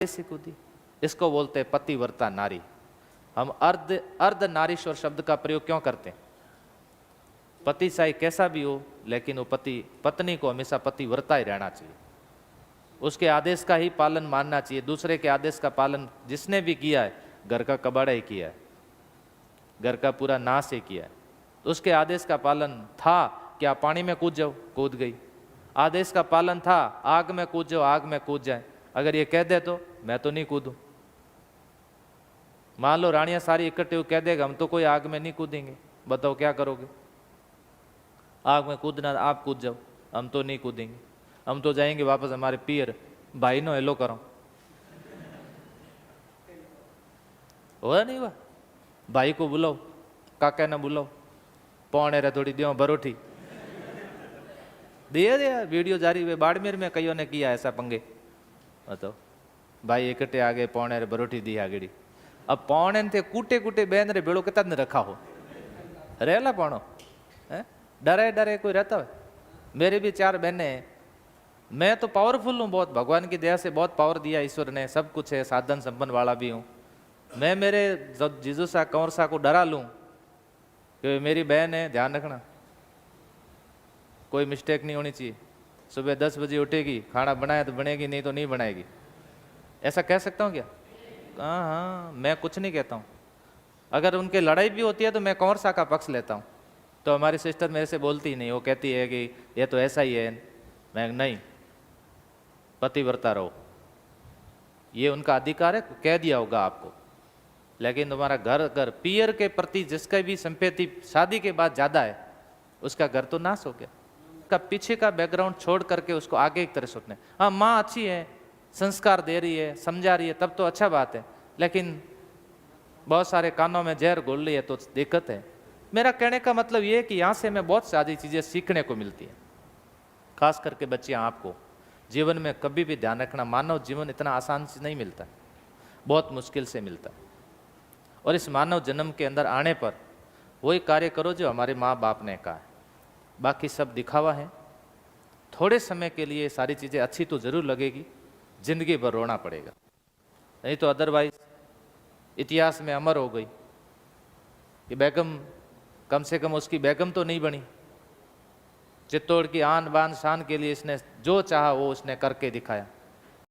से कूदी। इसको बोलते हैं पतिव्रता नारी। हम अर्ध अर्ध नारीश्वर शब्द का प्रयोग क्यों करते हैं? पति चाहे कैसा भी हो, लेकिन वो पत्नी को हमेशा पतिव्रता ही रहना चाहिए। उसके आदेश का ही पालन मानना चाहिए। दूसरे के आदेश का पालन जिसने भी किया है, घर का कबाड़ा ही किया है, घर का पूरा नाश ही किया है। तो उसके आदेश का पालन था कि आप पानी में कूद जाओ, कूद गई। आदेश का पालन था आग में कूद जाओ, आग में कूद जाए। अगर ये कह दे तो मैं तो नहीं कूदूं। मान लो रानियां सारी इकट्ठे हो कह देगा हम तो कोई आग में नहीं कूदेंगे, बताओ क्या करोगे? आग में कूदना आप कूद जाओ, हम तो नहीं कूदेंगे, हम तो जाएंगे वापस हमारे पियर भाई नो हेलो करो। हुआ नहीं हुआ? भाई को बुलाओ, काका ने बुलाओ, पौने रे थोड़ी दियो बरोठी दिए दिया। वीडियो जारी हुए बाड़मेर में कईयों ने किया ऐसा पंगे। बताओ भाई इकट्ठे आ गए, पौने रे बरोठी दी आगड़ी। अब पौने थे कूटे कूटे बहन रे बेड़ो कितना रखा हो रेला पौनो है, डरे डरे कोई रहता है। मेरी भी 4 बहनें हैं। मैं तो पावरफुल हूँ बहुत, भगवान की दया से बहुत पावर दिया ईश्वर ने, सब कुछ है, साधन संपन्न वाला भी हूँ। मैं मेरे जीजू सा कंवर सा को डरा लूँ कि मेरी बहन है, ध्यान रखना, कोई मिस्टेक नहीं होनी चाहिए। सुबह 10 बजे उठेगी, खाना बनाए तो बनेगी, नहीं तो नहीं बनाएगी। ऐसा कह सकता हूँ क्या? हाँ, मैं कुछ नहीं कहता हूँ। अगर उनके लड़ाई भी होती है तो मैं कंवर सा का पक्ष लेता हूँ। तो हमारी सिस्टर मेरे से बोलती ही नहीं, वो कहती है कि ये तो ऐसा ही है। मैं नहीं, पतिव्रता रहो, ये उनका अधिकार है, कह दिया होगा आपको। लेकिन तुम्हारा घर अगर पियर के प्रति जिसका भी संपत्ति शादी के बाद ज्यादा है, उसका घर तो नाश हो गया। का पीछे का बैकग्राउंड छोड़ करके उसको आगे एक तरह सोचना। हाँ, माँ अच्छी है, संस्कार दे रही है, समझा रही है, तब तो अच्छा बात है। लेकिन बहुत सारे कानों में जहर घोल रही है तो दिक्कत है। मेरा कहने का मतलब ये है कि यहाँ से हमें बहुत सारी चीज़ें सीखने को मिलती हैं। खास करके बच्चियाँ, आपको जीवन में कभी भी ध्यान रखना, मानव जीवन इतना आसान से नहीं मिलता, बहुत मुश्किल से मिलता है। और इस मानव जन्म के अंदर आने पर वही कार्य करो जो हमारे माँ बाप ने कहा है। बाकी सब दिखावा है। थोड़े समय के लिए सारी चीज़ें अच्छी तो ज़रूर लगेगी, जिंदगी भर रोना पड़ेगा। नहीं तो अदरवाइज इतिहास में अमर हो गई कि बेगम, कम से कम उसकी बेगम तो नहीं बनी। चित्तौड़ की आन बान शान के लिए इसने जो चाहा वो उसने करके दिखाया।